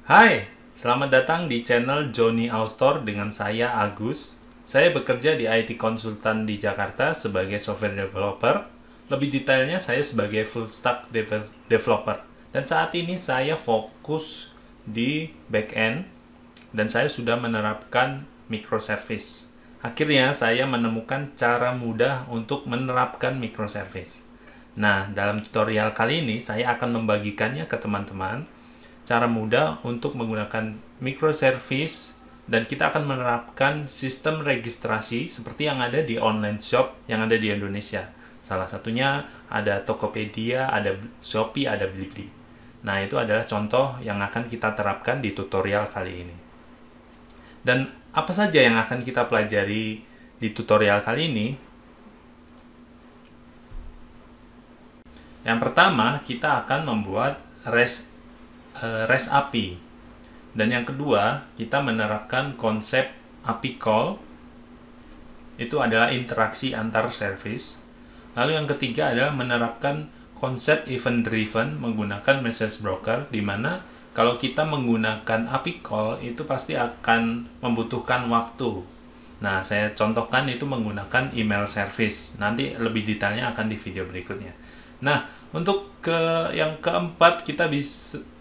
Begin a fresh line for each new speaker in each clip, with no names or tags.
Hai, selamat datang di channel Johnny Austor dengan saya Agus. Saya bekerja di IT konsultan di Jakarta sebagai software developer. Lebih detailnya saya sebagai full stack developer. Dan saat ini saya fokus di backend dan saya sudah menerapkan microservice. Akhirnya saya menemukan cara mudah untuk menerapkan microservice. Nah, dalam tutorial kali ini saya akan membagikannya ke teman-teman cara mudah untuk menggunakan microservice dan kita akan menerapkan sistem registrasi seperti yang ada di online shop yang ada di Indonesia. Salah satunya ada Tokopedia, ada Shopee, ada Blibli. Nah, itu adalah contoh yang akan kita terapkan di tutorial kali ini. Dan apa saja yang akan kita pelajari di tutorial kali ini? Yang pertama, kita akan membuat REST API. Dan yang kedua, kita menerapkan konsep API call. Itu adalah interaksi antar service. Lalu yang ketiga adalah menerapkan konsep event driven menggunakan message broker, di mana kalau kita menggunakan API call itu pasti akan membutuhkan waktu. Nah, saya contohkan itu menggunakan email service. Nanti lebih detailnya akan di video berikutnya. Nah, untuk yang keempat, kita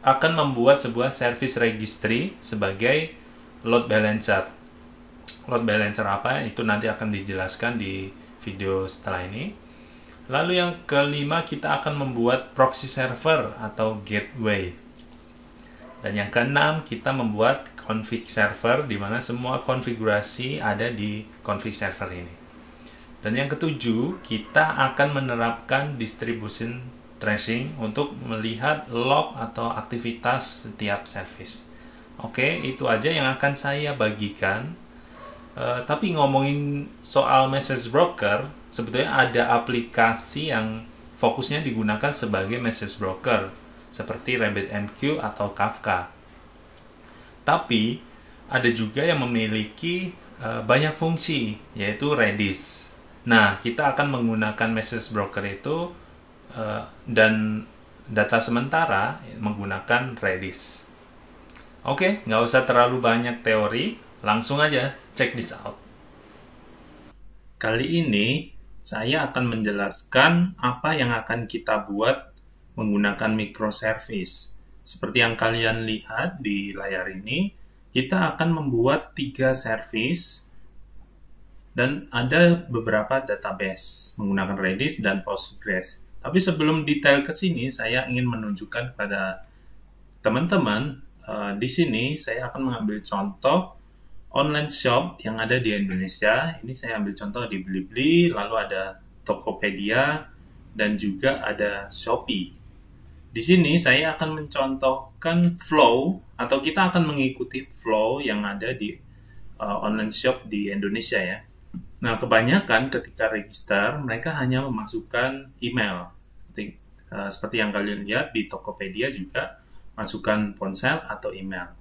akan membuat sebuah service registry sebagai load balancer. Load balancer apa? Itu nanti akan dijelaskan di video setelah ini. Lalu yang kelima, kita akan membuat proxy server atau gateway. Dan yang keenam, kita membuat config server, di mana semua konfigurasi ada di config server ini. Dan yang ketujuh, kita akan menerapkan distribution tracing untuk melihat log atau aktivitas setiap service. Oke, itu aja yang akan saya bagikan. Tapi ngomongin soal message broker, sebetulnya ada aplikasi yang fokusnya digunakan sebagai message broker, seperti RabbitMQ atau Kafka. Tapi ada juga yang memiliki banyak fungsi, yaitu Redis. Nah, kita akan menggunakan message broker itu dan data sementara menggunakan Redis. Oke, nggak usah terlalu banyak teori, langsung aja check this out. Kali ini saya akan menjelaskan apa yang akan kita buat menggunakan microservice. Seperti yang kalian lihat di layar ini, kita akan membuat 3 service dan ada beberapa database menggunakan Redis dan Postgres. Tapi sebelum detail ke sini, saya ingin menunjukkan kepada teman-teman, di sini saya akan mengambil contoh online shop yang ada di Indonesia. Ini saya ambil contoh di Blibli, lalu ada Tokopedia, dan juga ada Shopee. Di sini saya akan mencontohkan flow, atau kita akan mengikuti flow yang ada di online shop di Indonesia ya. Nah, kebanyakan ketika register, mereka hanya memasukkan email. Seperti yang kalian lihat di Tokopedia juga, masukkan ponsel atau email.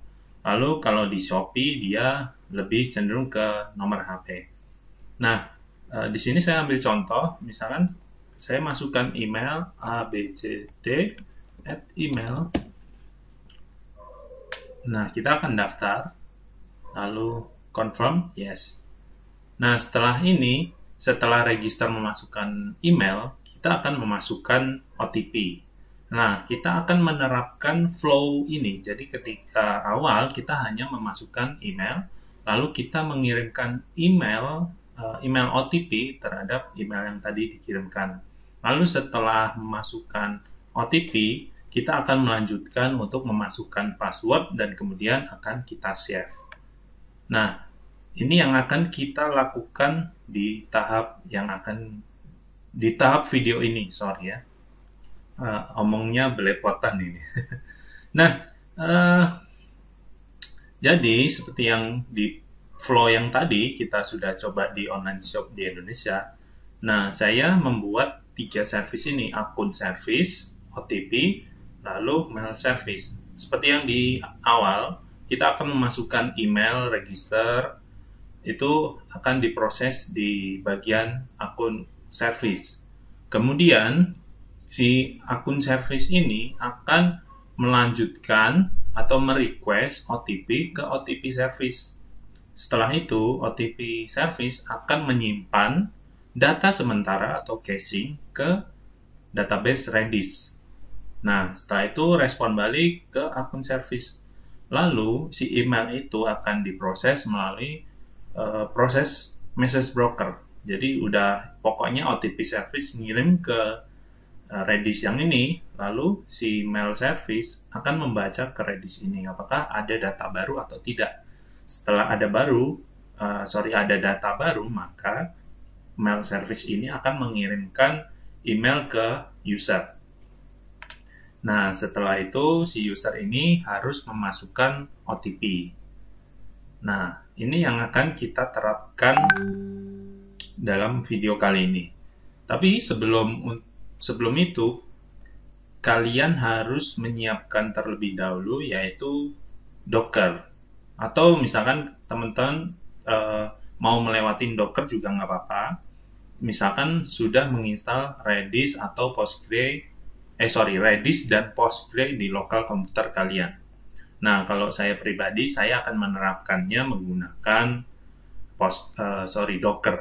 Lalu kalau di Shopee, dia lebih cenderung ke nomor HP. Nah, di sini saya ambil contoh, misalkan saya masukkan email abcd@email. Nah, kita akan daftar, lalu confirm, yes. Nah, setelah ini, setelah register memasukkan email, kita akan memasukkan OTP. Nah, kita akan menerapkan flow ini. Jadi, ketika awal, kita hanya memasukkan email, lalu kita mengirimkan email OTP terhadap email yang tadi dikirimkan. Lalu, setelah memasukkan OTP, kita akan melanjutkan untuk memasukkan password dan kemudian akan kita save. Nah, ini yang akan kita lakukan di tahap video ini, sorry ya. Omongnya belepotan ini. Nah, jadi seperti yang di flow yang tadi kita sudah coba di online shop di Indonesia. Nah, saya membuat 3 service ini, akun service, OTP, lalu mail service. Seperti yang di awal, kita akan memasukkan email register, itu akan diproses di bagian akun service. Kemudian si akun service ini akan melanjutkan atau merequest OTP ke OTP service. Setelah itu, OTP service akan menyimpan data sementara atau caching ke database Redis. Nah, setelah itu respon balik ke akun service. Lalu, si email itu akan diproses melalui proses message broker. Jadi, pokoknya OTP service ngirim ke Redis yang ini, lalu si mail service akan membaca ke Redis ini apakah ada data baru atau tidak. Setelah ada data baru, maka mail service ini akan mengirimkan email ke user. Nah, setelah itu si user ini harus memasukkan OTP. Nah, ini yang akan kita terapkan dalam video kali ini. Tapi sebelum itu, kalian harus menyiapkan terlebih dahulu, yaitu Docker. Atau misalkan teman-teman mau melewatin Docker juga nggak apa-apa. Misalkan sudah menginstal Redis atau Redis dan Postgre di lokal komputer kalian. Nah, kalau saya pribadi, saya akan menerapkannya menggunakan Docker.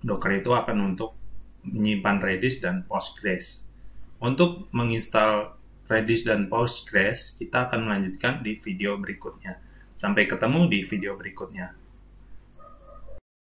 Docker itu akan untuk menyimpan Redis dan Postgres. Untuk menginstal Redis dan Postgres, kita akan melanjutkan di video berikutnya. Sampai ketemu di video berikutnya.